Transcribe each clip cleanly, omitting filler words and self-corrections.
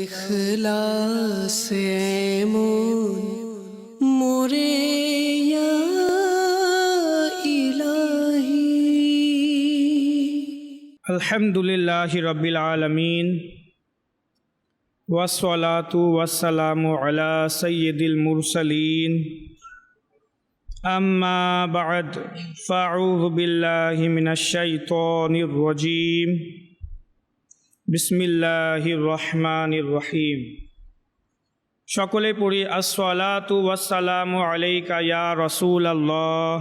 ইখলাসে এমন মোরে ইয়া ইলাহি। আলহামদুলিল্লাহি রাব্বিল আলামিন ওয়াসসালাতু ওয়াসসালামু আলা সাইয়্যিদিল মুরসালিন আম্মা বা'দ ফাআউযু বিল্লাহি মিনাশ শাইতানির রাজীম বিসমিল্লাহির রহমানির রহিম। সকলে পড়ি আসসালাতু ওয়াসসালামু আলাইকা ইয়া রাসূলাল্লাহ,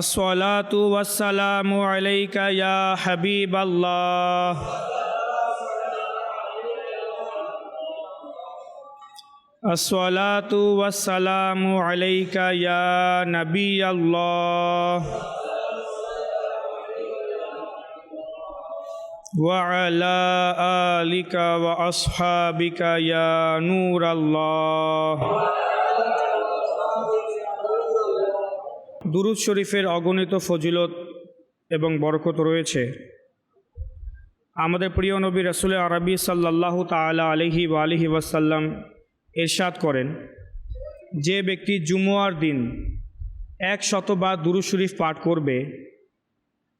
আসসালাতু ওয়াসসালামু আলাইকা ইয়া হাবিবাল্লাহ, আসসালাতু ওয়াসসালামু আলাইকা ইয়া নবিয়াল্লাহ ওয়া আলা আলিকা ওয়া আসহাবিকা ইয়া নূরাল্লাহ। দুরূদ শরীফের অগণিত ফজিলত এবং বরকত রয়েছে। আমাদের প্রিয় নবী রাসূল আরবি সাল্লাল্লাহু তাআলা আলাইহি ওয়া আলিহি ওয়াসাল্লাম ইরশাদ করেন, যে ব্যক্তি জুমুয়ার দিন 100 বার দুরূদ শরীফ পাঠ করবে,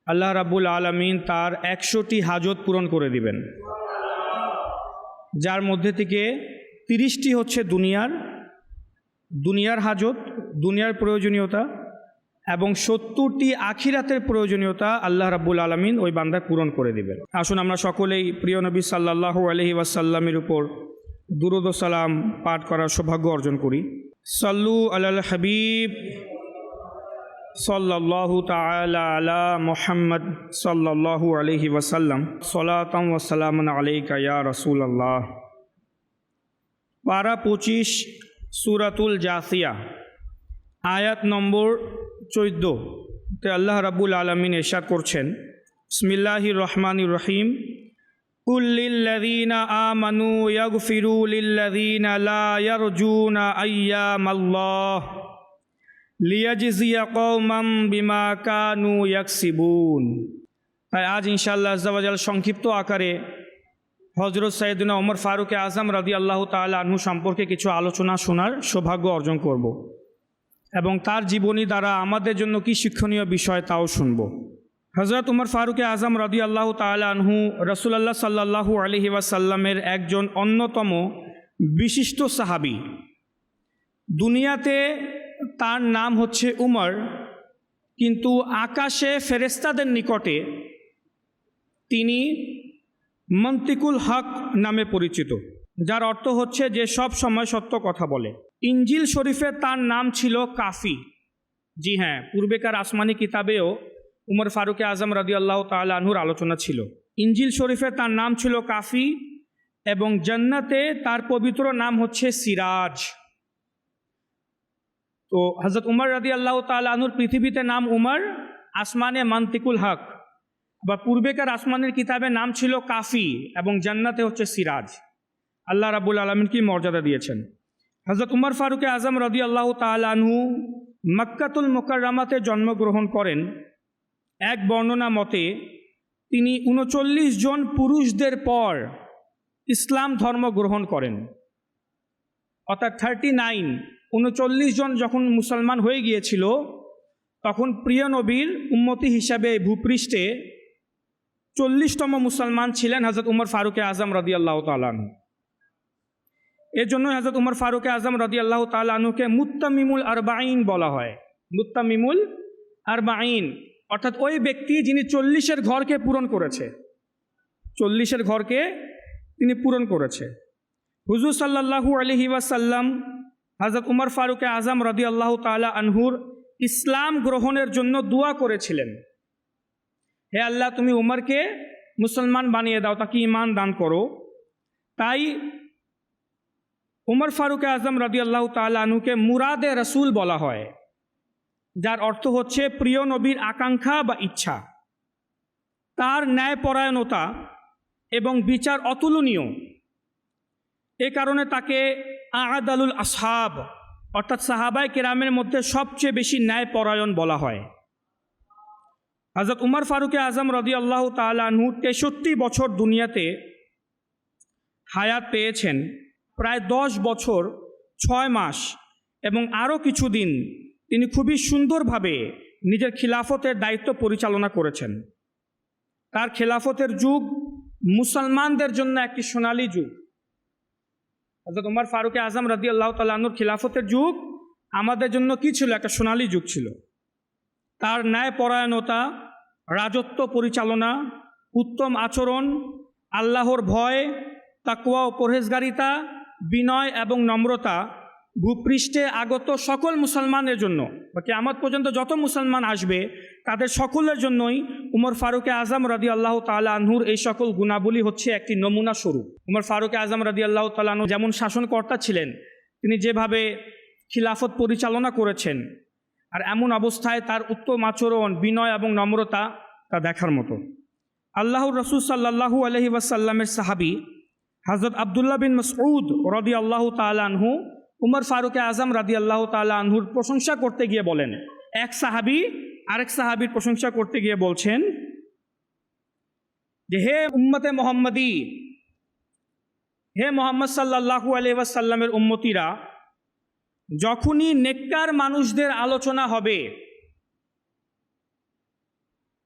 আল্লাহ রাব্বুল আলামিন তার 100টি হাজত পূরণ করে দিবেন, যার মধ্যে থেকে 30টি হচ্ছে দুনিয়ার হাজত, দুনিয়ার প্রয়োজনীয়তা, এবং 70টি আখিরাতের প্রয়োজনীয়তা আল্লাহ রাব্বুল আলামিন ওই বান্দার পূরণ করে দিবেন। আসুন আমরা সকলেই প্রিয় নবী সাল্লাল্লাহু আলাইহি ওয়াসাল্লামের উপর দুরূদ ও সালাম পাঠ করার সৌভাগ্য অর্জন করি। সাল্লু আলাল হাবিব সাল্লাল্লাহু তাআলা আলা মুহাম্মদ সাল্লাল্লাহু আলাইহি ওয়াসাল্লাম, সালাতাম ওয়া সালামান আলাইকা ইয়া রাসূলুল্লাহ। পারা 25 সূরাতুল জাসিয়া, আয়াত নম্বর 14 তে আল্লাহ রাব্বুল আলামিন ইরশাদ করছেন, বিসমিল্লাহির রহমানির রহিম, কুল লিল্লাযীনা আমানু ইয়াগফিরু লিল্লাযীনা লা ইয়ারজুনা আইয়ামাল্লাহ লিয়াজজিয়া কওমান বিমা কানু ইয়াকসিবুন। তাই আজ ইনশাআল্লাহ আযজা ওয়া জাল সংক্ষিপ্ত আকারে হযরত সাইয়েদনা ওমর ফারুক আযম রাদিয়াল্লাহু তাআলা আনহু সম্পর্কে কিছু আলোচনা শোনার সৌভাগ্য অর্জন করব এবং তার জীবনী দ্বারা আমাদের জন্য কি শিক্ষণীয় বিষয় তাও শুনব। হযরত ওমর ফারুক আযম রাদিয়াল্লাহু তাআলা আনহু রাসূলুল্লাহ সাল্লাল্লাহু আলাইহি ওয়াসাল্লামের একজন অন্যতম বিশিষ্ট সাহাবী। দুনিয়াতে তার নাম হচ্ছে উমর, কিন্তু আকাশে ফেরেশতাদের নিকটে তিনি মন্তিকুল হক নামে পরিচিত, যার অর্থ হচ্ছে যে সব সময় সত্য কথা বলে। ইনজিল শরীফে তার নাম ছিল কাফি। জি হ্যাঁ, পূর্বেকার আসমানি কিতাবেও উমর ফারুক আযম রাদিয়াল্লাহু তাআলা আনহুর আলোচনা ছিল। ইনজিল শরীফে তার নাম ছিল কাফি এবং জান্নাতে তার পবিত্র নাম হচ্ছে সিরাজ। তো হযরত উমর রাদিয়াল্লাহু তাআলা আনহুর পৃথিবীতে নাম উমর, আসমানে মান্তিকুল হক, বা পূর্বেকার আসমানের কিতাবে নাম ছিল কাফি এবং জান্নাতে হচ্ছে সিরাজ। আল্লাহ রাব্বুল আলামিন কি মর্যাদা দিয়েছেন। হযরত উমর ফারুক আযম রাদিয়াল্লাহু তাআলা আনহু মক্কাতুল মুকাররমাতে জন্মগ্রহণ করেন। এক বর্ণনা মতে তিনি 39 জন পুরুষদের পর ইসলাম ধর্ম গ্রহণ করেন, অর্থাৎ 39 জন যখন মুসলমান হয়ে গিয়েছিল, তখন প্রিয় নবীর উম্মতি হিসাবে ভূপৃষ্ঠে 40তম মুসলমান ছিলেন হযরত উমর ফারুক আযম রাদিয়াল্লাহু তাআলা আনহু। এর জন্য হযরত উমর ফারুক আযম রাদিয়াল্লাহু তাআলা আনহুকে মুত্তামিমুল আরবাঈন বলা হয়। মুত্তামিমুল আরবাঈন অর্থাৎ ওই ব্যক্তি যিনি 40-এর ঘরকে পূরণ করেছে, 40-এর ঘরকে তিনি পূরণ করেছে। হুজুর সাল্লাল্লাহু আলাইহি ওয়াসাল্লাম হযরত উমর ফারুক আযম রাদিয়াল্লাহু তাআলা আনহুর ইসলাম গ্রহণের জন্য দোয়া করেছিলেন, হে আল্লাহ, তুমি উমরকে মুসলমান বানিয়ে দাও, তাকে ঈমান দান করো। তাই উমর ফারুক আযম রাদিয়াল্লাহু তাআলা আনহুকে মুরাদে রাসূল বলা হয়, যার অর্থ হচ্ছে প্রিয় নবীর আকাঙ্ক্ষা বা ইচ্ছা। তার ন্যায়পরায়ণতা এবং বিচার অতুলনীয়, এ কারণে তাকে আ'দালুল আসহাব অর্থাৎ সাহাবায়ে কেরামের মধ্যে সবচেয়ে বেশি ন্যায়পরায়ণ বলা হয়। হযরত উমর ফারুক আজম রাদিয়াল্লাহু তাআলা আনহু 63 বছর দুনিয়াতে হায়াত পেয়েছেন, প্রায় 10 বছর 6 মাস এবং আরও কিছুদিন তিনি খুবই সুন্দরভাবে নিজের খিলাফতের দায়িত্ব পরিচালনা করেছেন। তার খেলাফতের যুগ মুসলমানদের জন্য একটি সোনালী যুগ। হযরত উমর ফারুক আজম রাদিয়াল্লাহু তাআলা আনহুর খিলাফতের যুগ আমাদের জন্য কি ছিল? একটা সোনালী যুগ ছিল। তার ন্যায়পরায়ণতা, রাজত্ব পরিচালনা, উত্তম আচরণ, আল্লাহর ভয়, তাকওয়া ও পরহেজগারিতা, বিনয় এবং নম্রতা ভূপৃষ্ঠে আগত সকল মুসলমানের জন্য বা কিয়ামত পর্যন্ত যত মুসলমান আসবে তাদের সকলের জন্যই উমর ফারুক আজম রাদিয়াল্লাহু তাআলা আনহুর এই সকল গুণাবলী হচ্ছে একটি নমুনা স্বরূপ। উমর ফারুক আজম রাদিয়াল্লাহু তাআলা আনহু যেমন শাসনকর্তা ছিলেন, তিনি যেভাবে খিলাফত পরিচালনা করেছেন, আর এমন অবস্থায় তার উত্তম আচরণ, বিনয় এবং নম্রতা তা দেখার মতো। আল্লাহর রাসূল সাল্লাল্লাহু আলাইহি ওয়াসাল্লামের সাহাবী হযরত আব্দুল্লাহ বিন মাসউদ রাদিয়াল্লাহু তাআলা আনহু উমর ফারুক আজম রাদিয়াল্লাহু তাআলা আনহুর প্রশংসা করতে গিয়ে বলেন, এক সাহাবী আরেক সাহাবীর প্রশংসা করতে গিয়ে বলছেন যে, হে উম্মতে মুহাম্মাদি, হে মুহাম্মদ সাল্লাল্লাহু আলাইহি ওয়াসাল্লামের উম্মতিরা, যখনই নেককার মানুষদের আলোচনা হবে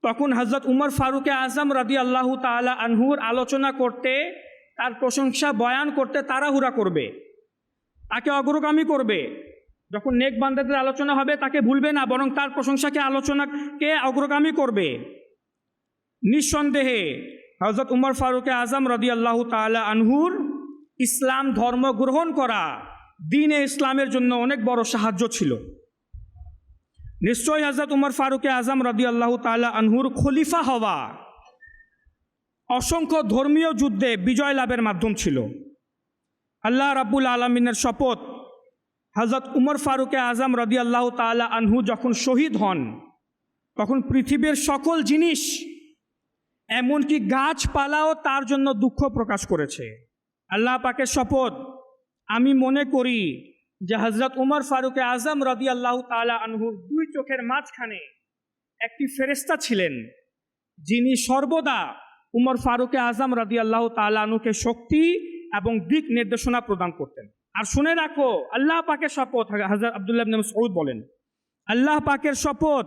তখন হযরত উমর ফারুক আজম রাদিয়াল্লাহু তাআলা আনহুর আলোচনা করতে, তার প্রশংসা বয়ান করতে তাড়াহুড়া করবে, তাকে অগ্রগামী করবে। যখন নেক বান্দাদের আলোচনা হবে তাকে ভুলবে না, বরং তার প্রশংসাকে, আলোচনাকে অগ্রগামী করবে। নিঃসন্দেহে হযরত উমর ফারুক আজম রাদিয়াল্লাহু তাআলা আনহুর ইসলাম ধর্ম গ্রহণ করা দ্বীনে ইসলামের জন্য অনেক বড় সাহায্য ছিল। নিশ্চয়ই হযরত উমর ফারুক আজম রাদিয়াল্লাহু তাআলা আনহুর খলিফা হওয়া অসংখ্য ধর্মীয় যুদ্ধে বিজয় লাভের মাধ্যম ছিল। আল্লাহ রাব্বুল আলামিনের শপথ, হযরত উমর ফারুক আজম রাদিয়াল্লাহু তাআলা আনহু যখন শহীদ হন তখন পৃথিবীর সকল জিনিস, এমনকি গাছপালাও তার জন্য দুঃখ প্রকাশ করেছে। আল্লাহ পাকের শপথ, আমি মনে করি যে হযরত উমর ফারুক আজম রাদিয়াল্লাহু তাআলা আনহুর দুই চোখের মাঝখানে একটি ফেরেশতা ছিলেন, যিনি সর্বদা উমর ফারুক আজম রাদিয়াল্লাহু তাআলা আনহুকে শক্তি এবং দিক নির্দেশনা প্রদান করতেন। আর শুনে রাখো, আল্লাহ পাকের শপথ, হযরত আব্দুল্লাহ ইবনে মাসউদ বলেন, আল্লাহ পাকের শপথ,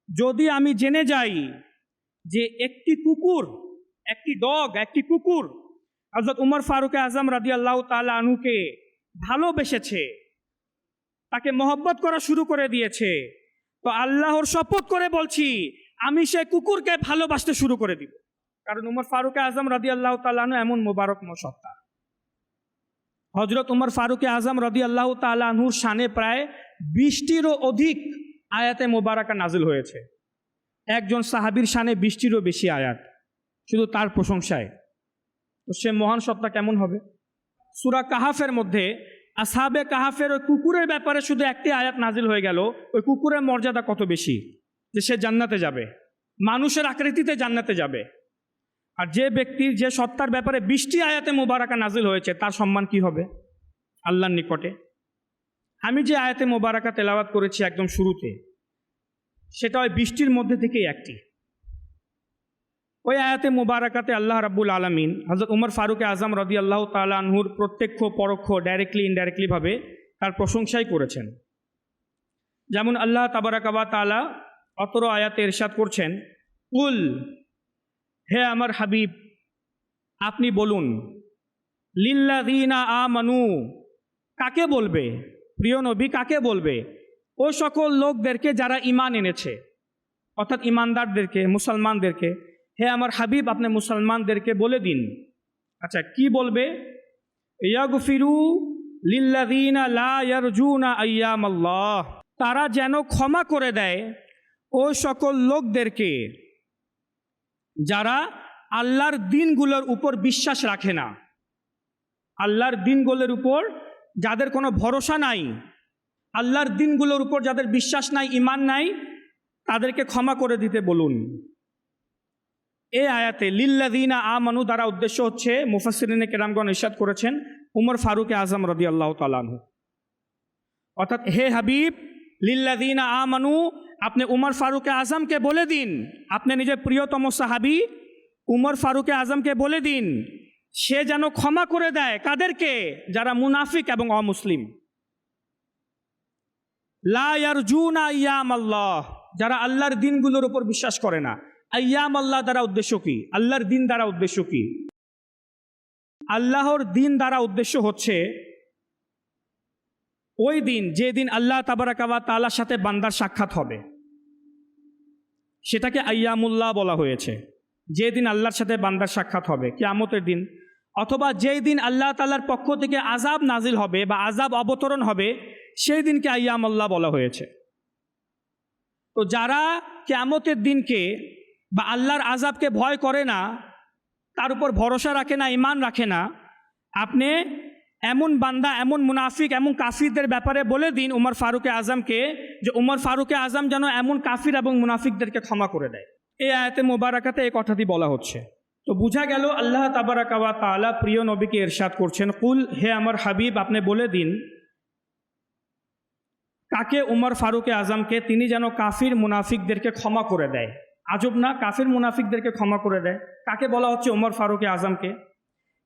যদি আমি জেনে যাই যে একটি কুকুর, একটি কুকুর হযরত উমর ফারুক আজম রাদিয়াল্লাহু তাআলা আনহুকে ভালোবেসেছে, তাকে মহব্বত করা শুরু করে দিয়েছে, তো আল্লাহর শপথ করে বলছি আমি সে কুকুরকে ভালোবাসতে শুরু করে দিব। কারণ উমর ফারুক আজম রাদিয়াল্লাহু তাআলা আনহু এমন মোবারকময় সত্তা। হযরত উমর ফারুক আজম রাদিয়াল্লাহু তাআলা আনহুর শানে প্রায় 20টিরও অধিক আয়াতে মোবারকা নাজিল হয়েছে। একজন সাহাবীর শানে 20টিরও বেশি আয়াত শুধু তার প্রশংসায়। তো সে মহান সত্তা কেমন হবে? সূরা কাহাফের মধ্যে আসহাবে কাহাফের ওই কুকুরের ব্যাপারে শুধু একটি আয়াত নাজিল হয়ে গেল। ওই কুকুরের মর্যাদা কত বেশি যে সে জান্নাতে যাবে, মানুষের আকৃতিতে জান্নাতে যাবে। আর যে ব্যক্তির, যে সত্তার ব্যাপারে 20টি আয়াতে মোবারকা নাজিল হয়েছে, তার সম্মান কি হবে আল্লাহর নিকটে? আমি যে আয়াতে মোবারকা তেলাওয়াত করেছি একদম শুরুতে, সেটা ওই 20টির মধ্যে থেকেই একটি। ওই আয়াতে মোবারকাতে আল্লাহ রাব্বুল আলামিন হযরত উমর ফারুক আজম রাদিয়াল্লাহু তাআলা আনহুর প্রত্যক্ষ পরোক্ষ, ডাইরেক্টলি ইনডাইরেক্টলি ভাবে তার প্রশংসাই করেছেন। যেমন আল্লাহ তাবারাকা ওয়া তাআলা অতর আয়াতে ইরশাদ করছেন, কুল, হে আমার হাবিব আপনি বলুন, লিল্লাযীনা আমানু, কাকে বলবে প্রিয় নবী, কাকে বলবে? ও সকল লোকদেরকে যারা ঈমান এনেছে, অর্থাৎ ঈমানদারদেরকে, মুসলমানদেরকে। হে আমার হাবিব আপনি মুসলমানদেরকে বলে দিন। আচ্ছা, কি বলবে? ইয়াগফিরু লিল্লাযীনা লা ইয়ারজুনা আইয়ামাল্লাহ, তারা যেন ক্ষমা করে দেয় ও সকল লোকদেরকে যারা আল্লাহর দিনগুলোর উপর বিশ্বাস রাখে না। আল্লাহর দিনগুলোর উপর যাদের কোনো ভরসা নাই, আল্লাহর দিনগুলোর উপর যাদের বিশ্বাস নাই, ঈমান নাই, তাদেরকে ক্ষমা করে দিতে বলুন। এই আয়াতে লিল্লাযীনা আমানু দ্বারা উদ্দেশ্য হচ্ছে, মুফাসসিরিনে কেরামগণ ইরশাদ করেছেন, উমর ফারুক আজম রাদিয়াল্লাহু তাআলা আনহু। অর্থাৎ হে হাবিব, লিল্লাযীনা আমানু, আপনি উমর ফারুক আজমকে বলে দিন, আপনি নিজের প্রিয়তম সাহাবী উমর ফারুক আজমকে বলে দিন, সে যেন ক্ষমা করে দেয় কাদেরকে? যারা মুনাফিক এবং অমুসলিম। লা ইয়ারজুনা আইয়াম আল্লাহ, যারা আল্লাহর দিনগুলোর উপর বিশ্বাস করে না। আইয়াম আল্লাহ দ্বারা উদ্দেশ্য কি? আল্লাহর দিন দ্বারা উদ্দেশ্য কি? আল্লাহর দিন দ্বারা উদ্দেশ্য হচ্ছে ওই দিন, যে দিন আল্লাহ তাবারাকা ওয়া তাআলার সাথে বান্দার সাক্ষাৎ হবে, সেটাকে আইয়ামুল্লাহ বলা হয়েছে। যে দিন আল্লাহর সাথে বান্দার সাক্ষাৎ হবে, কিয়ামতের দিন, অথবা যেই দিন আল্লাহ তাআলার পক্ষ থেকে আযাব নাজিল হবে বা আযাব অবতরণ হবে, সেই দিনকে আইয়ামুল্লাহ বলা হয়েছে। তো যারা কিয়ামতের দিনকে বা আল্লাহর আযাবকে ভয় করে না, তার উপর ভরসা রাখে না, ঈমান রাখে না, আপনি এমন বান্দা, এমন মুনাফিক, এমন কাফিরদের ব্যাপারে বলে দিন উমর ফারুক আজমকে, যে উমর ফারুক আজম যেন এমন কাফির এবং মুনাফিকদেরকে ক্ষমা করে দেয়। এই আয়াতে মোবারকাতে এই কথাটি বলা হচ্ছে। তো বোঝা গেল আল্লাহ তাবারাকা ওয়া তাআলা প্রিয় নবীকে ইরশাদ করছেন, কুল, হে আমার হাবিব, আপনি বলে দিন কাকে? উমর ফারুক আজমকে, তিনি যেন কাফির মুনাফিকদেরকে ক্ষমা করে দেয়। আজব না, কাফির মুনাফিকদেরকে ক্ষমা করে দেয়। কাকে বলা হচ্ছে? উমর ফারুক আজমকে।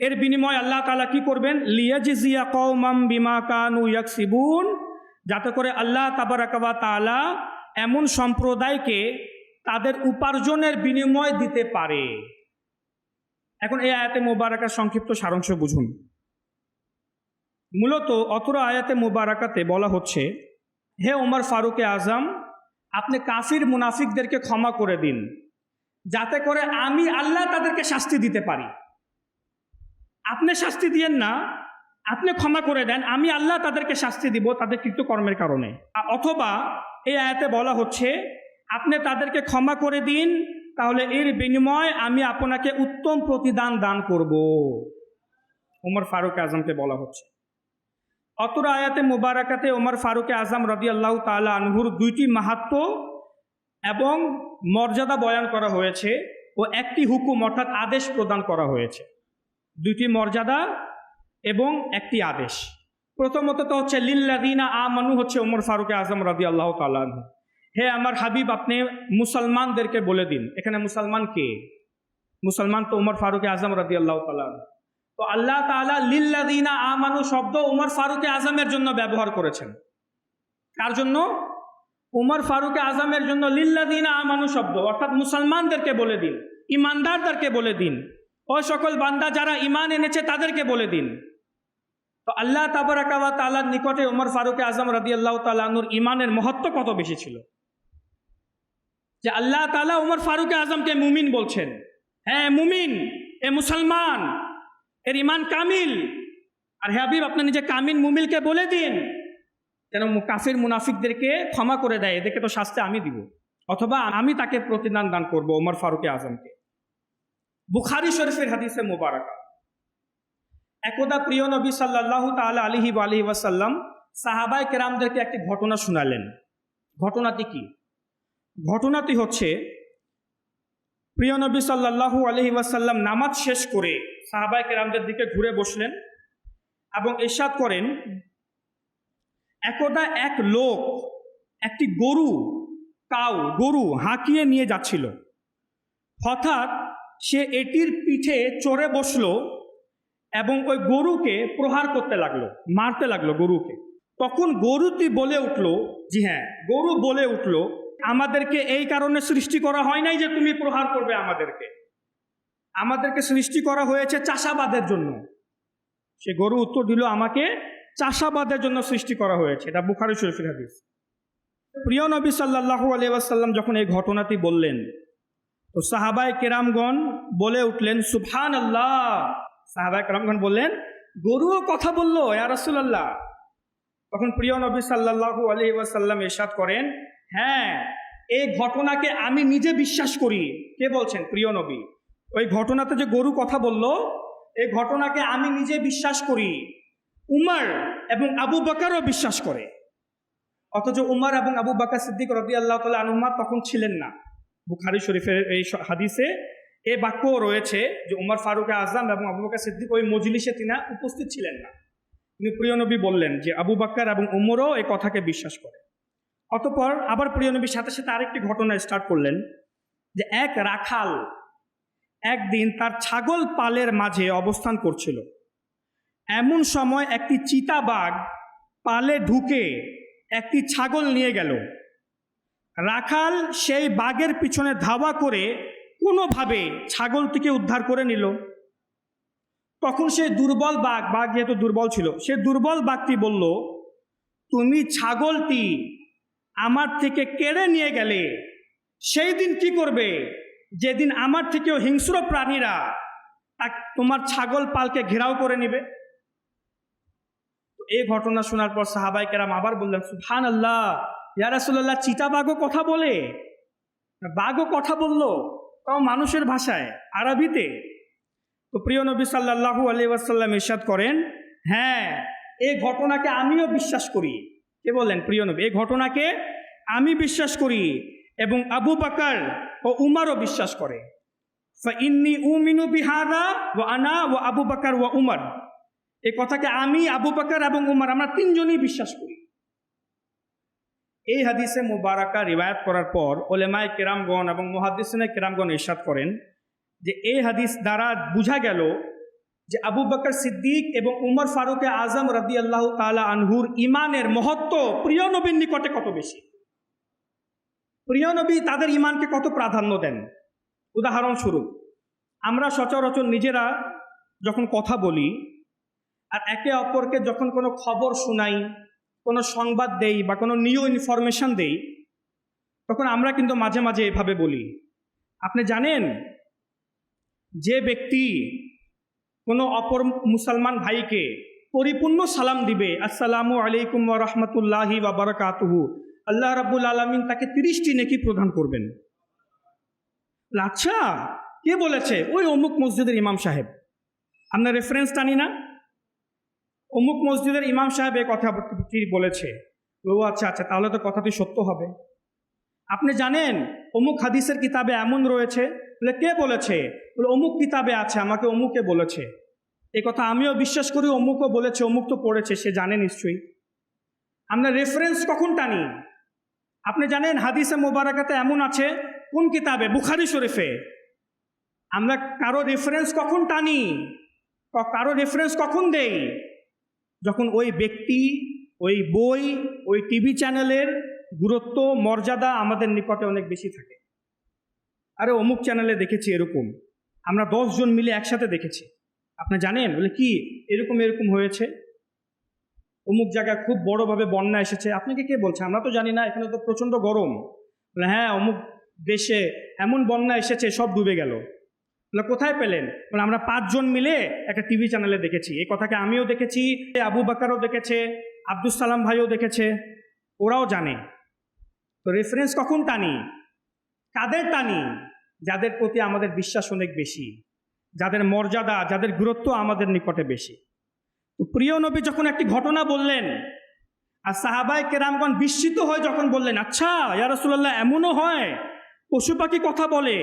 এর বিনিময় আল্লাহ তাআলা কি করবেন? লিয়াজজিয়া কওমাম বিমা কানু ইয়াকসিবুন, যাতে করে আল্লাহ তাবারাকা ওয়া তাআলা এমন সম্প্রদায়কে তাদের উপার্জনের বিনিময় দিতে পারে। এখন এই আয়াতে মোবারকার সংক্ষিপ্ত সারাংশ বুঝুন। মূলত অত্র আয়াতে মোবারকাতে বলা হচ্ছে, হে উমর ফারুক আজম, আপনি কাফির মুনাফিকদেরকে ক্ষমা করে দিন, যাতে করে আমি আল্লাহ তাদেরকে শাস্তি দিতে পারি। আপনি শাস্তি দিয়েন না, আপনি ক্ষমা করে দেন, আমি আল্লাহ তাদেরকে শাস্তি দিব তাদের কৃতকর্মের কারণে। অথবা এই আয়াতে বলা হচ্ছে, আপনি তাদেরকে ক্ষমা করে দিন, তাহলে এর বিনিময় আমি আপনাকে উত্তম প্রতিদান দান করব। উমর ফারুক আজমকে বলা হচ্ছে। অত্র আয়াতে মুবারাকাতে উমর ফারুক আজম রাদিয়াল্লাহু তাআলা আনহুর দুইটি মাহাত্ম্য এবং মর্যাদা বয়ান করা হয়েছে ও একটি হুকুম অর্থাৎ আদেশ প্রদান করা হয়েছে। দুইটি মর্যাদা এবং একটি আদেশ। প্রথমত তো হচ্ছে লিল্লাযীনা আমানু, হচ্ছে উমর ফারুক আজম রাদিয়াল্লাহু তাআলা আনহু, হে আমার হাবিব, আপনি মুসলমানদেরকে বলে দিন। এখানে মুসলমান কে? মুসলমান তো উমর ফারুক আজম রাদিয়াল্লাহু তাআলা আনহু। তো আল্লাহ তাআলা লিল্লাযীনা আমানু শব্দ উমর ফারুক আজমের জন্য ব্যবহার করেছেন। কার জন্য? উমর ফারুক আজমের জন্য লিল্লাযীনা আমানু শব্দ, অর্থাৎ মুসলমানদেরকে বলে দিন, ইমানদারদেরকে বলে দিন, ওই সকল বান্দা যারা ঈমান এনেছে তাদেরকে বলে দিন। তো আল্লাহ তাবারাকা ওয়া তাআলার নিকটে উমর ফারুক আজম রাদিয়াল্লাহু তাআলা আনহুর ঈমানের মহত্ব কত বেশি ছিল, যে আল্লাহ তাআলা উমর ফারুক আজমকে মুমিন বলছেন। হ্যাঁ মুমিন, এ মুসলমান, এর ঈমান কামিল। আর হে হাবিব, আপনি নিজে কামিল মুমিনকে বলে দিন যেন কাফির মুনাফিকদেরকে ক্ষমা করে দেয়, এদেরকে তো শাস্তি আমি দিব, অথবা আমি তাকে প্রতিদান দান করব উমর ফারুক আজমকে। বুখারী শরীফের হাদিসে মুবারাকা, একদা প্রিয় নবী সাল্লাল্লাহু তাআলা আলাইহি ওয়া আলিহি ওয়াসাল্লাম সাহাবায়ে কেরামদেরকে একটি ঘটনা শোনালেন। ঘটনাটি কি? ঘটনাটি হচ্ছে, প্রিয় নবী সাল্লাল্লাহু আলাইহি ওয়াসাল্লাম নামাজ শেষ করে সাহাবায়ে কেরামদের দিকে ঘুরে বসলেন এবং ইরশাদ করেন, একদা এক লোক একটি গরু হাঁকিয়ে নিয়ে যাচ্ছিল। হঠাৎ সে এটির পিঠে চড়ে বসলো এবং ওই গরুকে প্রহার করতে লাগলো, মারতে লাগলো গরুকে। তখন গরুটি বলে উঠলো, জি হ্যাঁ, গরু বলে উঠলো, আমাদেরকে এই কারণে সৃষ্টি করা হয় নাই যে তুমি প্রহার করবে আমাদেরকে সৃষ্টি করা হয়েছে চাষাবাদের জন্য। সে গরু উত্তর দিল, আমাকে চাষাবাদের জন্য সৃষ্টি করা হয়েছে। এটা বুখারী শরীফের হাদিস। প্রিয় নবী সাল্লাল্লাহু আলাইহি ওয়াসাল্লাম যখন এই ঘটনাটি বললেন, তো সাহাবায়ে কেরামগণ বলে উঠলেন সুবহানাল্লাহ। সাহাবায়ে কেরামগণ বললেন, গরুও কথা বললো ইয়া রাসূলুল্লাহ। তখন প্রিয় নবী সাল্লাল্লাহু আলাইহি ওয়াসাল্লাম ইরশাদ করেন, হ্যাঁ, এই ঘটনাকে আমি নিজে বিশ্বাস করি। কে বলছেন? প্রিয় নবী। ওই ঘটনাতে যে গরু কথা বলল, এই ঘটনাকে আমি নিজে বিশ্বাস করি, উমর এবং আবু বকরও বিশ্বাস করে। অথচ উমর এবং আবু বকর সিদ্দিক রাদিয়াল্লাহু তাআলা আনহুমা তখন ছিলেন না। বুখারী শরীফের এই হাদিসে এই বাক্য রয়েছে যে উমর ফারুক আজম এবং আবু বকর সিদ্দিক ওই মজলিসে তিনি উপস্থিত ছিলেন না। কিন্তু প্রিয় নবী বললেন যে আবু বকর এবং উমরও এই কথাকে বিশ্বাস করে। অতঃপর আবার প্রিয় নবীর সাথে সাথে আরেকটি ঘটনা স্টার্ট করলেন যে এক রাখাল একদিন তার ছাগল পালের মাঝে অবস্থান করছিল। এমন সময় একটি চিতাবাঘ পালে ঢুকে একটি ছাগল নিয়ে গেল। রাখাল সেই বাঘের পিছনে ধাওয়া করে কোনোভাবে ছাগলটিকে উদ্ধার করে নিল। তখন সেই দুর্বল বাঘ যেহেতু দুর্বল ছিল, সে দুর্বল বাঘটি বলল, তুমি ছাগলটি আমার থেকে কেড়ে নিয়ে গেলে সেই দিন কি করবে যেদিন আমার থেকেও হিংস্র প্রাণীরা তোমার ছাগল পালকে ঘেরাও করে নেবে? এই ঘটনা শোনার পর সাহাবাই কেরাম আবার বললেন, সুবহানাল্লাহ, ইয়া রাসূলুল্লাহ, চিতাবাঘও কথা বলে? বাঘও কথা বললো, তাও মানুষের ভাষায়, আরবিতে। তো প্রিয় নবী সাল্লাল্লাহু আলাইহি ওয়াসাল্লাম ইরশাদ করেন, হ্যাঁ, এই ঘটনাকে আমিও বিশ্বাস করি। কে বললেন? প্রিয় নবী। এই ঘটনাকে আমি বিশ্বাস করি এবং আবু বকর ও উমরও বিশ্বাস করে। ফাইন্নী উমিনু বিহাদা ওয়া আনা ওয়া আবু বকর ওয়া উমর। এই কথাকে আমি, আবু বকর এবং উমর, আমরা তিনজনই বিশ্বাস করি। এই হাদিসে মুবারাকা রিওয়ায়াত করার পর উলামায়ে কেরামগণ এবং মুহাদ্দিসিনে কেরামগণ ইরশাদ করেন যে এই হাদিস দ্বারা বোঝা গেল যে আবু বকর সিদ্দিক এবং উমর ফারুকে আজম রাদিয়াল্লাহু তাআলা আনহুর ঈমানের মহত্ব প্রিয় নবীর নিকটে কত বেশি। প্রিয় নবী তাদের ঈমানকে কত প্রাধান্য দেন। উদাহরণস্বরূপ, আমরা সচরাচর নিজেরা যখন কথা বলি আর একে অপরকে যখন কোনো খবর শোনাই, কোনো সংবাদ দেই বা কোনো নিউ ইনফরমেশন দেই, তখন আমরা কিন্তু মাঝে মাঝে এভাবে বলি। আপনি জানেন, যে ব্যক্তি কোনো অপর মুসলমান ভাইকে পরিপূর্ণ সালাম দিবে, আসসালামু আলাইকুম ওয়া রাহমাতুল্লাহি ওয়া বারাকাতুহু, আল্লাহ রাব্বুল আলামিন তাকে 30টি নেকি প্রদান করবেন। আচ্ছা, কে বলেছে? ওই অমুক মসজিদের ইমাম সাহেব। আপনার রেফারেন্স টানি না? অমুক মসজিদের ইমাম সাহেব এই কথাটি বলেছে। ও আচ্ছা আচ্ছা, তাহলে তো কথাটি সত্য হবে। আপনি জানেন অমুক হাদিসের কিতাবে এমন রয়েছে? বলে কে বলেছে? বলে অমুক কিতাবে আছে, আমাকে অমুকে বলেছে। এই কথা আমিও বিশ্বাস করি, অমুকও বলেছে, অমুক তো পড়েছে, সে জানে নিশ্চয়ই। আমরা রেফারেন্স কখন টানি? আপনি জানেন হাদিসে মোবারকাতে এমন আছে, কোন কিতাবে? বুখারী শরীফে। আমরা কারো রেফারেন্স কখন টানি, কারো রেফারেন্স কখন দেই? যখন ওই ব্যক্তি, ওই বই, ওই টিভি চ্যানেলের গুরুত্ব, মর্যাদা আমাদের নিকটে অনেক বেশি থাকে। আরে অমুক চ্যানেলে দেখেছি এরকম, আমরা 10 জন মিলে একসাথে দেখেছি। আপনি জানেন? বলে কি এরকম এরকম হয়েছে, অমুক জায়গায় খুব বড়ভাবে বন্যা এসেছে। আপনাকে কে বলছে? আমরা তো জানি না, এখানে তো প্রচণ্ড গরম। বলে হ্যাঁ, অমুক দেশে এমন বন্যা এসেছে, সব ডুবে গেল। বলে কোথায় পেলেন? বলে আমরা 5 জন মিলে একটা টিভি চ্যানেলে দেখেছি। এই কথাকে আমিও দেখেছি, আবু বকরও দেখেছে, আব্দুস সালাম ভাইও দেখেছে, ওরাও জানে। তো রেফারেন্স কখন টানি? কাদের টানি? যাদের প্রতি আমাদের বিশ্বাস অনেক বেশি, যাদের মর্যাদা, যাদের গুরুত্ব আমাদের নিকটে বেশি। তো প্রিয় নবী যখন একটি ঘটনা বললেন আর সাহাবায়ে কেরামগণ বিস্মিত হয়ে যখন বললেন, আচ্ছা ইয়া রাসূলুল্লাহ, এমনও হয় পশু পাখি কথা বলে?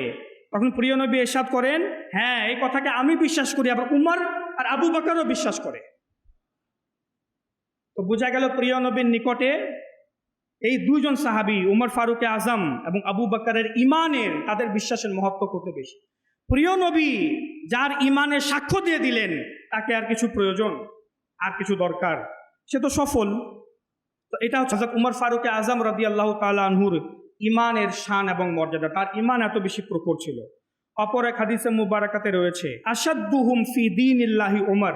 তখন প্রিয় নবী ইরশাদ করেন, হ্যাঁ, এই কথাকে আমি বিশ্বাস করি, আবার উমর আর আবু বকরও বিশ্বাস করে। তো বোঝা গেল প্রিয় নবীর নিকটে এই 2 জন সাহাবী, উমর ফারুকে আজম এবং আবু বকরের ঈমানের, তাদের বিশ্বাসের মহত্ব কত বেশি। প্রিয় নবী যার ঈমানের সাক্ষ্য দিয়ে দিলেন, তাকে আর কিছু প্রয়োজন, আর কিছু দরকার? সে তো সফল। তো এটা হচ্ছে হযরত উমর ফারুকে আজম রাদিয়াল্লাহু তাআলা আনহুর ঈমানের শান এবং মর্যাদা। তার ঈমান এত বেশি প্রখর ছিল। অপর এক হাদিসে মুবারাকাতে রয়েছে, আশাদ্দুহুম ফি দীনিল্লাহি উমর।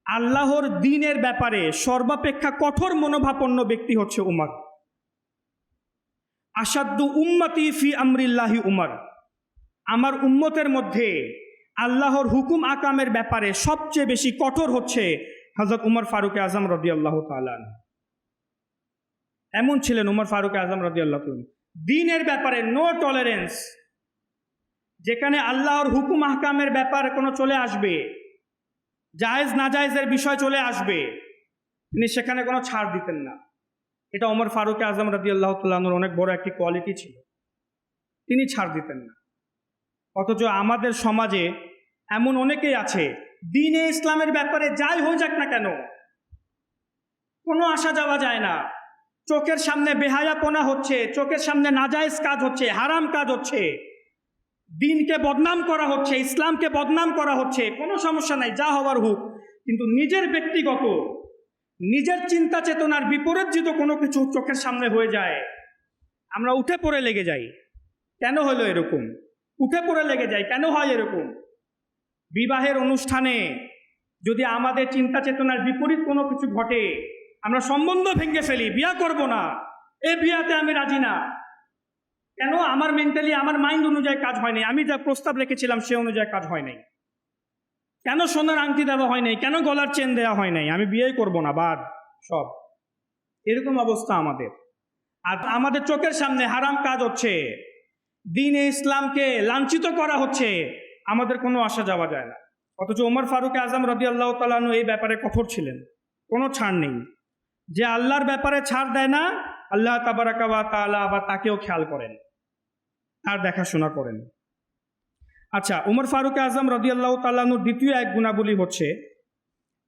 আল্লাহর দ্বীনের ব্যাপারে সর্বাপেক্ষা কঠোর মনোভাবাপন্ন ব্যক্তি হচ্ছে উমর। আশাদ্দু উম্মতি ফি আমরিল্লাহি উমর। আমার উম্মতের মধ্যে আল্লাহর হুকুম আকামের ব্যাপারে সবচেয়ে বেশি কঠোর হচ্ছে হযরত উমর ফারুক আজম রাদিয়াল্লাহু তাআলা আনহু। এমন ছিলেন উমর ফারুক আজম রাদিয়াল্লাহু তাআলা। দ্বীনের ব্যাপারে নো টলারেন্স। যেখানে আল্লাহর হুকুম আহকামের ব্যাপারে কোনো চলে আসবে, জায়েজ নাজায়েজের বিষয় চলে আসবে, তিনি সেখানে কোনো ছাড় দিতেন না। এটা ওমর ফারুক আজম রাদিয়াল্লাহু তাআলা আনহুর অনেক বড় একটি কোয়ালিটি ছিল, তিনি ছাড় দিতেন না। অথচ আমাদের সমাজে এমন অনেকেই আছে, দ্বীনে ইসলামের ব্যাপারে যাই হয়ে যাক না কেন, কোনো আসা যাওয়া যায় না, চোখের সামনে বেহায়াপনা হচ্ছে, চোখের সামনে নাজায়েজ কাজ হচ্ছে, হারাম কাজ হচ্ছে, দিনকে বদনাম করা হচ্ছে, ইসলামকে বদনাম করা হচ্ছে, কোনো সমস্যা নাই, যা হওয়ার হোক। কিন্তু নিজের ব্যক্তিগত, নিজের চিন্তা চেতনার বিপরীত যদি কোনো কিছু চোখের সামনে হয়ে যায়, আমরা উঠে পড়ে লেগে যাই। কেন হলো এরকম? উঠে পড়ে লেগে যাই, কেন হয় এরকম? বিবাহের অনুষ্ঠানে যদি আমাদের চিন্তা চেতনার বিপরীত কোনো কিছু ঘটে, আমরা সম্বন্ধ ভেঙে ফেলি, বিয়া করব না, এ বিয়াতে আমি রাজি না। কেন? আমার মেন্টালি, আমার মাইন্ড অনুযায়ী কাজ হয় নাই, আমি যা প্রস্তাব রেখেছিলাম সে অনুযায়ী কাজ হয় নাই। কেন সোনার আংটি দেওয়া হয় নাই? কেন গলার চেন দেওয়া হয় নাই? আমি বিয়েই করব না, বাদ সব। এরকম অবস্থা আমাদের। আর আমাদের চোখের সামনে হারাম কাজ হচ্ছে, দ্বীন ইসলামকে লাঞ্ছিত করা হচ্ছে, আমাদের কোনো আসা যাওয়া যায় না। অথচ ওমর ফারুক আজম রাদিয়াল্লাহু তাআলা আনহু এই ব্যাপারে কঠোর ছিলেন, কোনো ছাড় নেই। যে আল্লাহর ব্যাপারে ছাড় দেয় না, আল্লাহ তাবারাকা ওয়া তাআলা আবার তাকেও খেয়াল করেন, তার দেখাশোনা করেন। আচ্ছা, ওমর ফারুক আজম রাদিয়াল্লাহু তাআলা আনহুর দ্বিতীয় এক গুণাবলী হচ্ছে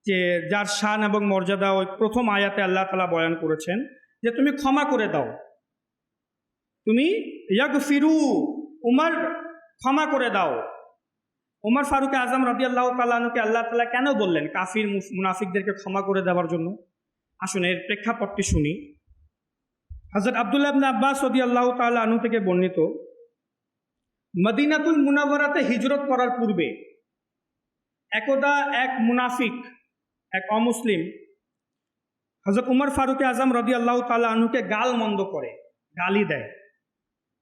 যে যার শান এবং মর্যাদা ওই প্রথম আয়াতে আল্লাহ তাআলা বয়ান করেছেন যে তুমি ক্ষমা করে দাও, তুমি ইয়াগফিরু, উমর ক্ষমা করে দাও। ওমর ফারুক আজম রাদিয়াল্লাহু তাআলা আনহুকে আল্লাহ তাআলা কেন বললেন কাফির মুনাফিকদেরকে ক্ষমা করে দেওয়ার জন্য? আসুন এর প্রেক্ষাপটটি শুনি। হযরত আব্দুল্লাহ ইবনে আব্বাস রাদিয়াল্লাহু তাআলা আনহু থেকে বর্ণিত, মদিনাতুল মুনাওয়ারাতে হিজরত করার পূর্বে একদা এক মুনাফিক, এক অমুসলিম হযরত উমর ফারুক আজম রাদিয়াল্লাহু তাআলা আনহুকে গাল মন্দ করে, গালি দেয়।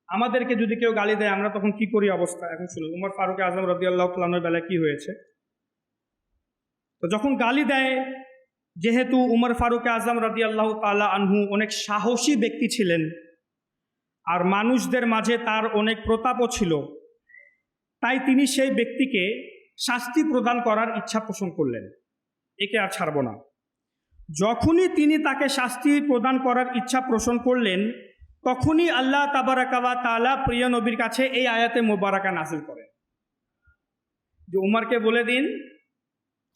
আমাদেরকে যদি কেউ গালি দেয় আমরা তখন কি করি অবস্থা? এখন শুনুন উমর ফারুক আজম রাদিয়াল্লাহু তাআলা আনহুর বেলায় কি হয়েছে। তো যখন গালি দেয়, যেহেতু উমর ফারুক আজম রাদিয়াল্লাহু তাআলা আনহু অনেক সাহসী ব্যক্তি ছিলেন, আর মানুষদের মাঝে তার অনেক প্রতাপও ছিল, তাই তিনি সেই ব্যক্তিকে শাস্তি প্রদান করার ইচ্ছা পোষণ করলেন, একে আর ছাড়ব না। যখনই তিনি তাকে শাস্তি প্রদান করার ইচ্ছা পোষণ করলেন, তখনই আল্লাহ তাবারাকা ওয়া তাআলা প্রিয় নবীর কাছে এই আয়াতে মোবারকা নাযিল করেন যে উমরকে বলে দিন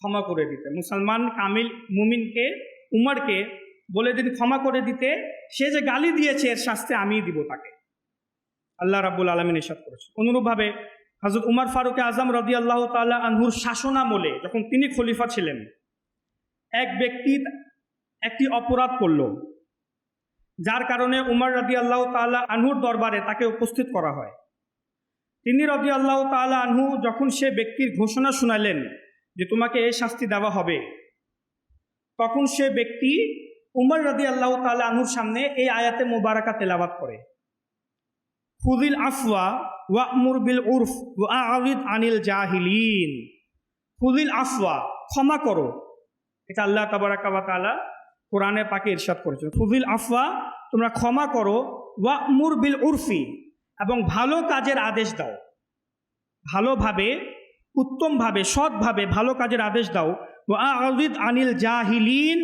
ক্ষমা করে দিতে। মুসলমান কামিল মুমিনকে, উমরকে বলে দিন ক্ষমা করে দিতে, সে যে গালি দিয়েছে এর শাস্তি আমিই দিব তাকে। আল্লাহ রাব্বুল আলামিন ইরশাদ করেছেন। অনুরূপভাবে হযরত উমর ফারুক আজম রাদিয়াল্লাহু তাআলা আনহুর শাসনামলে যখন তিনি খলিফা ছিলেন, এক ব্যক্তি একটি অপরাধ করল, যার কারণে উমর রাদিয়াল্লাহু তাআলা আনহুর দরবারে তাকে উপস্থিত করা হয়। তিনি রাদিয়াল্লাহু তাআলা আনহু যখন সে ব্যক্তির ঘোষণা শুনালেন যে তোমাকে এই শাস্তি দেওয়া হবে, তখন সে ব্যক্তি উমর রাদিয়াল্লাহু তাআলা আনহুর সামনে এই আয়াতে মোবারকা তেলাওয়াত করে, খুযিল আফওয়া ওয়া'মুর বিল উরফ ওয়া আ'রিদ আনিল জাহিলিন। খুযিল আফওয়া, ক্ষমা করো। এটা আল্লাহ তাবারাকা ওয়া তাআলা কোরআনে পাকে ইরশাদ করেছেন, খুযিল আফওয়া, তোমরা ক্ষমা করো, ওয়া'মুর বিল উরফি, এবং ভালো কাজের আদেশ দাও, ভালোভাবে, উত্তমভাবে, সৎভাবে ভালো কাজের আদেশ দাও। ওয়া আ'রিদ আনিল জাহিলিন,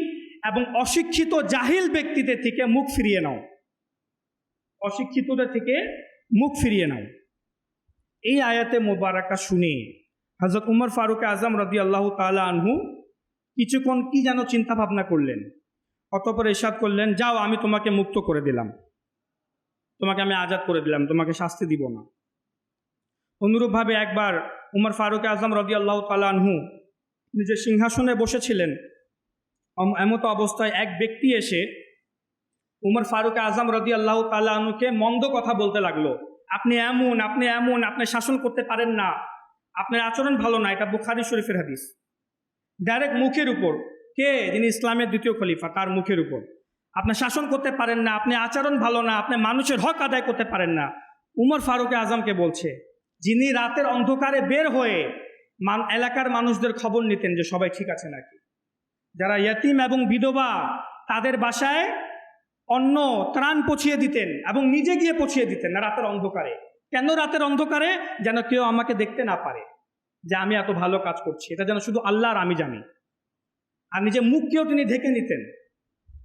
এবং অশিক্ষিত জাহিল ব্যক্তিদের থেকে মুখ ফিরিয়ে নাও, অশিক্ষিতদের থেকে মুখ ফিরিয়ে নাও। এই আয়াতে মোবারকা শুনে হযরত উমর ফারুক আজম রাদিয়াল্লাহু তাআলা আনহু কিছুক্ষণ কি যেন চিন্তা ভাবনা করলেন, অতঃপর ইরশাদ করলেন, যাও আমি তোমাকে মুক্ত করে দিলাম, তোমাকে আমি আজাদ করে দিলাম, তোমাকে শাস্তি দিব না। অনুরূপভাবে একবার উমর ফারুক আজম রাদিয়াল্লাহু তাআলা আনহু নিজের সিংহাসনে বসেছিলেন, এমত অবস্থায় এক ব্যক্তি এসে উমর ফারুক আজম রাদিয়াল্লাহু তাআলা আনহুকে মন্দ কথা বলতে লাগলো, আপনি এমন, আপনি এমন, আপনি শাসন করতে পারেন না, আপনার আচরণ ভালো না। এটা বুখারী শরীফের হাদিস। ডাইরেক্ট মুখের উপর, কে? যিনি ইসলামের দ্বিতীয় খলিফা, তার মুখের উপর, আপনি শাসন করতে পারেন না, আপনি আচরণ ভালো না, আপনি মানুষের হক আদায় করতে পারেন না। উমর ফারুক আজমকে বলছে, যিনি রাতের অন্ধকারে বের হয়ে এলাকার মানুষদের খবর নিতেন যে সবাই ঠিক আছে নাকি, যারা ইয়তীম এবং বিধবা তাদের বাসায় অন্ন ত্রাণ পৌঁছিয়ে দিতেন এবং নিজে গিয়ে পৌঁছিয়ে দিতেন না রাতের অন্ধকারে। কেন রাতের অন্ধকারে? যেন কেউ আমাকে দেখতে না পারে যে আমি এত ভালো কাজ করছি, এটা যেন শুধু আল্লাহ আর আমি জানি। আর নিজের মুখকেও তিনি ঢেকে নিতেন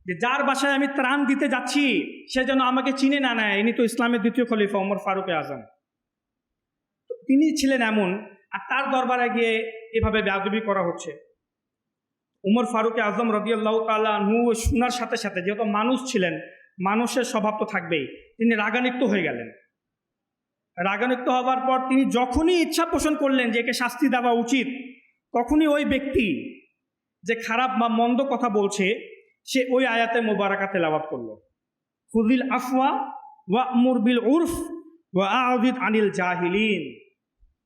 যে যার বাসায় আমি ত্রাণ দিতে যাচ্ছি সে যেন আমাকে চিনে না নেয়, ইনি তো ইসলামের দ্বিতীয় খলিফা ওমর ফারুক আজম। তিনি ছিলেন এমন, আর তার দরবারে গিয়ে এভাবে বেয়াদবি করা হচ্ছে। উমর ফারুক আজম রাদিয়াল্লাহু তাআলা আনহু শোনার সাথে সাথে, যেহেতু মানুষ ছিলেন, মানুষের স্বভাব তো থাকবেই। তিনি রাগান্বিত হয়ে গেলেন। রাগান্বিত হওয়ার পর তিনি যখনই ইচ্ছা পোষণ করলেন যে একে শাস্তি দেওয়া উচিত, তখনই ওই ব্যক্তি যে খারাপ বা মন্দ কথা বলছে সে ওই আয়াতে মোবারাকা তেলাওয়াত করলো, খুযিল আফওয়া ওয়া'মুর বিল উরফ ওয়া আ'রিদ আনিল জাহিলিন।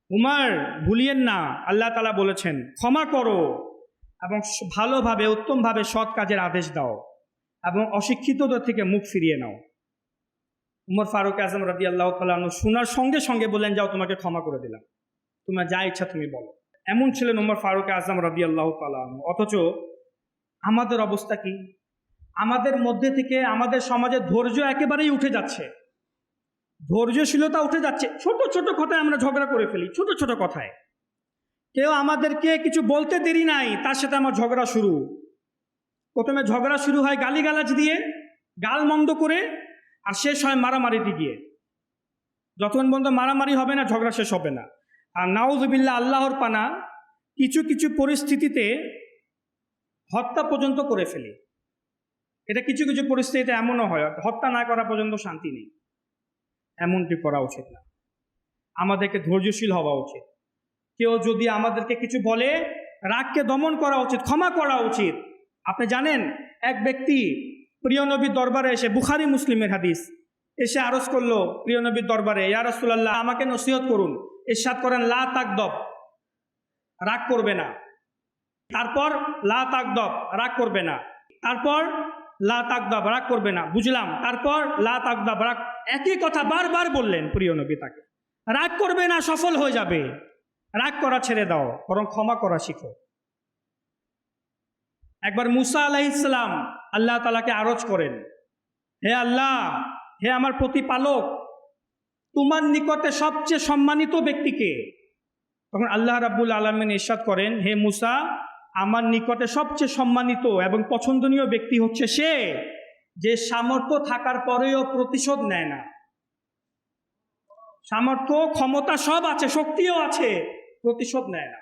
উমর, ভুলিয়েন না, আল্লাহ তাআলা বলেছেন ক্ষমা করো এবং ভালোভাবে উত্তমভাবে সৎ কাজের আদেশ দাও এবং অশিক্ষিতদের থেকে মুখ ফিরিয়ে নাও। উমর ফারুক আজম রাদিয়াল্লাহু তাআলা আনহু শোনার সঙ্গে সঙ্গে বললেন, যাও, তোমাকে ক্ষমা করে দিলাম, তোমার যা ইচ্ছা তুমি বলো। এমন ছিলেন উমর ফারুক আজম রাদিয়াল্লাহু তাআলা আনহু। অথচ আমাদের অবস্থা কি? আমাদের মধ্যে থেকে আমাদের সমাজে ধৈর্য একেবারেই উঠে যাচ্ছে, ধৈর্যশীলতা উঠে যাচ্ছে। ছোট ছোট কথায় আমরা ঝগড়া করে ফেলি, ছোট ছোট কথায়। কেউ আমাদেরকে কিছু বলতে দেরি নাই, তার সাথে আমার ঝগড়া শুরু। প্রথমে ঝগড়া শুরু হয় গালিগালাজ দিয়ে, গাল মন্দ করে, আর শেষ হয় মারামারিতে গিয়ে। যতক্ষণ পর্যন্ত মারামারি হবে না, ঝগড়া শেষ হবে না। আর নাউযুবিল্লাহ, আল্লাহর পানা, কিছু কিছু পরিস্থিতিতে হত্যা পর্যন্ত করে ফেলি। এটা কিছু কিছু পরিস্থিতিতে এমনও হয়, হত্যা না করা পর্যন্ত শান্তি নেই। এমনটি করা উচিত না, আমাদেরকে ধৈর্যশীল হওয়া উচিত। কেউ যদি আমাদেরকে কিছু বলে, রাগকে দমন করা উচিত, ক্ষমা করা উচিত। আপনি জানেন, এক ব্যক্তি প্রিয় নবীর দরবারে এসে, বুখারী মুসলিমের হাদিস, এসে আরজ করলো প্রিয় নবীর দরবারে, ইয়া রাসূলুল্লাহ, আমাকে নসিহত করুন। ইরশাদ করেন, লা তাকদব, রাগ করবে না। তারপর লা তাকদব, রাগ করবে না। তারপর লা তাকদব, রাগ করবে না। বুঝলাম। তারপর লা তাকদব, রাগ। একই কথা বারবার বললেন প্রিয় নবী তাকে, রাগ করবে না, সফল হয়ে যাবে। রাগ করা ছেড়ে দাও, বরং ক্ষমা করা শিখো। একবার মুসা আলাইহিস সালাম আল্লাহ তাআলাকে আরজ করেন, হে আল্লাহ, হে আমার প্রতিপালক, তোমার নিকটে সবচেয়ে সম্মানিত ব্যক্তিকে। তখন আল্লাহ রাব্বুল আলামিন ইরশাদ করেন, হে মুসা, আমার নিকটে সবচেয়ে সম্মানিত এবং পছন্দনীয় ব্যক্তি হচ্ছে সে যে সামর্থ্য থাকার পরেও প্রতিশোধ নেয় না। সামর্থ্য, ক্ষমতা সব আছে, শক্তিও আছে, প্রতিশোধ নেয় না,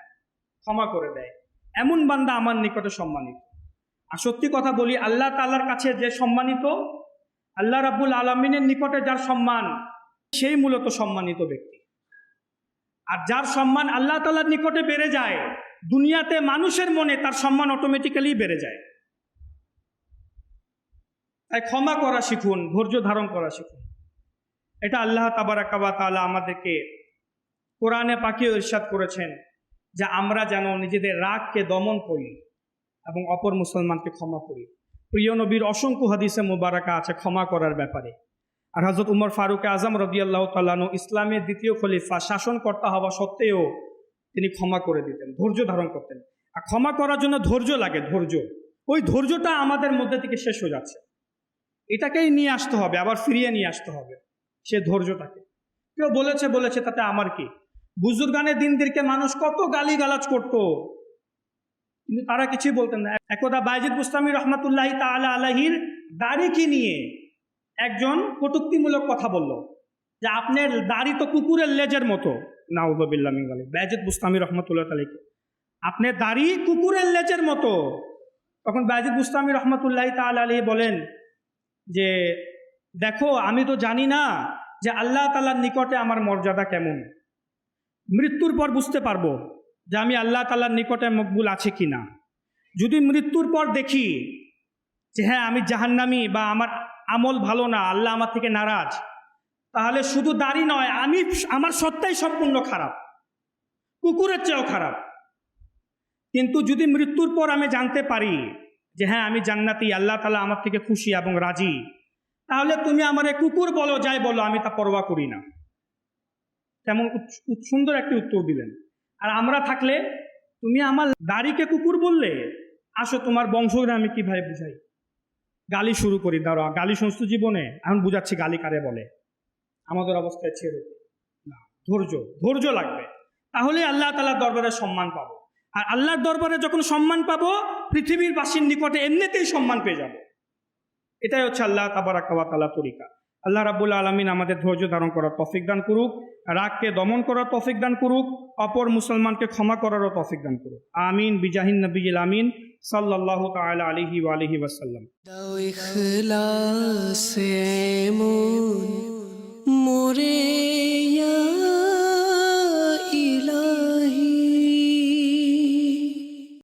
ক্ষমা করে দেয়। এমন বান্দা আমার নিকটে সম্মানিত। আর সত্যি কথা বলি, আল্লাহ তাআলার কাছে যে সম্মানিত, আল্লাহ রাব্বুল আলামিনের নিকটে যার সম্মান, সেই মূলত সম্মানিত ব্যক্তি। আর যার সম্মান আল্লাহ তাআলার নিকটে বেড়ে যায়, দুনিয়াতে মানুষের মনে তার সম্মান অটোমেটিক্যালি বেড়ে যায়। তাই ক্ষমা করা শিখুন, ধৈর্য ধারণ করা শিখুন। এটা আল্লাহ তাবারাকা ওয়া তাআলা আমাদেরকে কোরআনে পাকেও ইরশাদ করেছেন যে আমরা যেন নিজেদের রাগকে দমন করি এবং অপর মুসলমানকে ক্ষমা করি। প্রিয় নবীর অসংখ্য হাদিসে মুবারাকা আছে ক্ষমা করার ব্যাপারে। আর হযরত উমর ফারুক আজম রাদিয়াল্লাহু তাআলা আনহু ইসলামের দ্বিতীয় খলিফা, শাসনকর্তা হওয়া সত্ত্বেও তিনি ক্ষমা করে দিতেন, ধৈর্য ধারণ করতেন। আর ক্ষমা করার জন্য ধৈর্য লাগে, ধৈর্য। ওই ধৈর্যটা আমাদের মধ্যে থেকে শেষ হয়ে যাচ্ছে। এটাকেই নিয়ে আসতে হবে, আবার ফিরিয়ে নিয়ে আসতে হবে সে ধৈর্যটাকে। কেউ বলেছে তাতে আমার কি? বুজুর্গানের দিনদেরকে মানুষ কত গালিগালাজ করতো, কিন্তু তারা কিছুই বলতেন না। একদা বায়েজিদ বুস্তামি রহমাতুল্লাহি তাআলা আলাইহির দাড়িকে নিয়ে একজন কটূক্তিমূলক কথা বলল যে আপনার দাড়ি তো কুকুরের লেজের মতো। নাউযুবিল্লাহি মিন যালিক। বায়েজিদ বুস্তামি রহমাতুল্লাহি তাআলাকে, আপনার দাড়ি কুকুরের লেজের মতো। তখন বায়েজিদ বুস্তামি রহমাতুল্লাহি তাআলা আলাইহি বলেন যে দেখো, আমি তো জানি না যে আল্লাহ তাআলার নিকটে আমার মর্যাদা কেমন। মৃত্যুর পর বুঝতে পারবো যে আমি আল্লাহ তাআলার নিকটে মকবুল আছে কিনা। যদি মৃত্যুর পর দেখি যে হ্যাঁ আমি জাহান্নামী বা আমার আমল ভালো না, আল্লাহ আমার থেকে নারাজ, তাহলে শুধু দাড়ি নয়, আমার সত্তাই সম্পূর্ণ খারাপ, কুকুরের চেয়েও খারাপ। কিন্তু যদি মৃত্যুর পর আমি জানতে পারি যে হ্যাঁ আমি জান্নাতি, আল্লাহ তাআলা আমার থেকে খুশি এবং রাজি, তাহলে তুমি আমারে কুকুর বলো, যাই বলো, আমি তা পরোয়া করি না। তেমন সুন্দর একটি উত্তর দিলেন। আর আমরা থাকলে, তুমি আমার দাড়িকে কুকুর বললে, আসো তোমার বংশকে আমি কিভাবে বুঝাই, গালি শুরু করি। দাঁড়া, গালি সমস্ত জীবনে, এখন বুঝাচ্ছি গালি কারে বলে। আমাদের অবস্থায় ছেড়ে না, ধৈর্য লাগবে, তাহলে আল্লাহ তাআলার দরবারে সম্মান পাবো। আর আল্লাহর দরবারে যখন সম্মান পাবো, পৃথিবীর বাসীর নিকটে এমনিতেই সম্মান পেয়ে যাবো। এটাই হচ্ছে আল্লাহ তাবারাকা ওয়া তাআলার তরিকা। আল্লাহ রাব্বুল আলামিন আমাদের ধৈর্য ধারণ করার তৌফিক দান করুক, রাগকে দমন করার তৌফিক দান করুক, অপর মুসলমানকে ক্ষমা করারও তৌফিক দান করুক। আমিন বিজাহিন নবিয়িল আমিন সাল্লাল্লাহু তাআলা আলাইহি ওয়া আলিহি ওয়াসাল্লাম। দাও ইখলাসে এমন মোরে